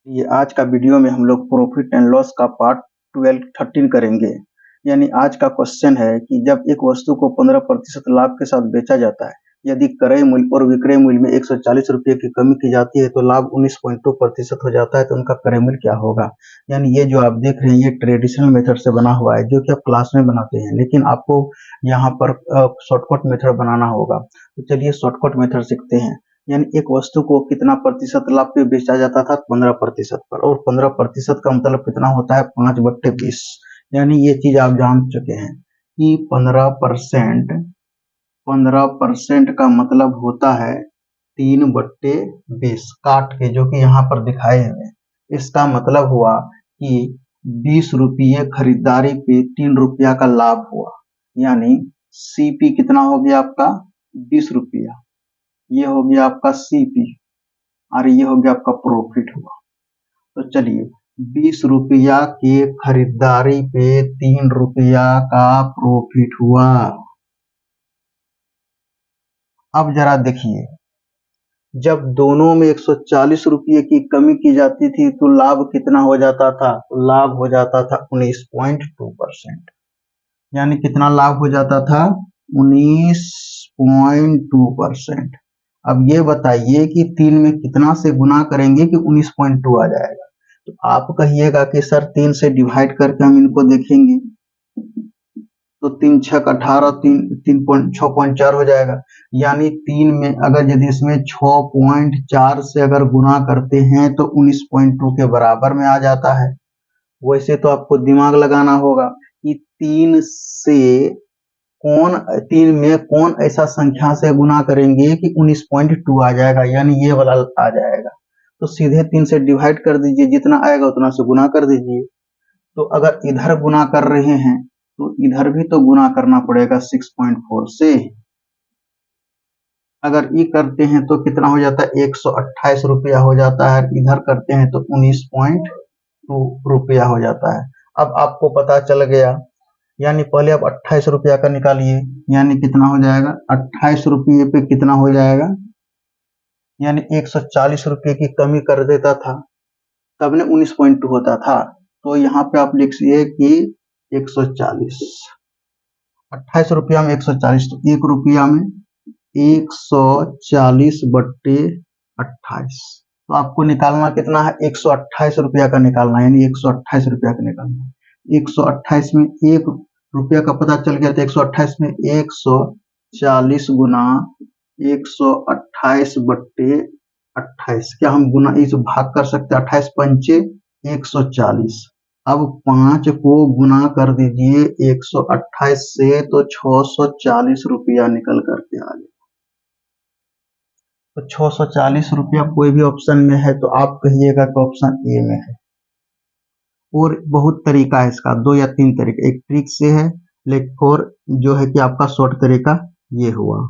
ये आज का वीडियो में हम लोग प्रॉफिट एंड लॉस का पार्ट 13 करेंगे। यानी आज का क्वेश्चन है कि जब एक वस्तु को 15% लाभ के साथ बेचा जाता है, यदि क्रय मूल्य और विक्रय मूल्य में 140 रुपये की कमी की जाती है तो लाभ 19.2% हो जाता है, तो उनका क्रय मूल्य क्या होगा। यानी ये जो आप देख रहे हैं ये ट्रेडिशनल मेथड से बना हुआ है जो कि आप क्लास में बनाते हैं, लेकिन आपको यहाँ पर शॉर्टकट मेथड बनाना होगा। तो चलिए शॉर्टकट मेथड सीखते हैं। यानी एक वस्तु को कितना प्रतिशत लाभ पे बेचा जाता था, 15% पर, और 15% का मतलब कितना होता है, 5/20। यानी ये चीज आप जान चुके हैं कि 15% का मतलब होता है 3/20 काट के, जो कि यहाँ पर दिखाए हुए। इसका मतलब हुआ कि 20 रुपये खरीदारी पे 3 रुपया का लाभ हुआ। यानी सीपी कितना हो गया आपका, 20 रुपया। ये हो गया आपका सीपी और ये हो गया आपका प्रॉफिट हुआ। तो चलिए 20 रुपया के खरीदारी पे 3 रुपया का प्रॉफिट हुआ। अब जरा देखिए, जब दोनों में 140 रुपये की कमी की जाती थी तो लाभ कितना हो जाता था, तो लाभ हो जाता था 19.2%। यानी कितना लाभ हो जाता था, 19.2%। अब ये बताइए कि 3 में कितना से गुना करेंगे कि 19.2 आ जाएगा। तो आप कहिएगा कि सर 3 से डिवाइड करके हम इनको देखेंगे तो 3 छक 18, 6.4 हो जाएगा। यानी 3 में अगर यदि इसमें 6.4 से अगर गुना करते हैं तो 19.2 के बराबर में आ जाता है। वैसे तो आपको दिमाग लगाना होगा कि 3 में कौन ऐसा संख्या से गुना करेंगे कि 19.2 आ जाएगा, यानी ये वाला आ जाएगा। तो सीधे 3 से डिवाइड कर दीजिए, जितना आएगा उतना से गुना कर दीजिए। तो अगर इधर गुना कर रहे हैं तो इधर भी तो गुना करना पड़ेगा 6.4 से। अगर ये करते हैं तो कितना हो जाता है, 128 रुपया हो जाता है। इधर करते हैं तो 19.2 रुपया हो जाता है। अब आपको पता चल गया। यानी पहले आप 28 रुपया का निकालिए, यानी कितना हो जाएगा, 28 रुपये पे कितना हो जाएगा, यानी 140 रुपये की कमी कर देता था तब ने 19.2 होता था। तो यहाँ पे आप लिखिए कि 140, 28 रुपया में 140, तो 1 रुपया में 140/28। तो आपको निकालना कितना है, 128 रुपया का निकालना है, यानी 128 रुपया का निकालना है। 128 में 1 रुपया का पता चल गया, तो 128 में 140 गुना 128/28। क्या हम गुना इस भाग कर सकते हैं, 28 पंचे 140। अब 5 को गुना कर दीजिए 128 से, तो 640 रुपया निकल करके आ गया। तो 640 रुपया कोई भी ऑप्शन में है तो आप कहिएगा कि ऑप्शन ए में है। और बहुत तरीका है इसका, 2 या 3 तरीके, एक ट्रिक से है, लेकिन और जो है कि आपका शॉर्ट तरीका ये हुआ।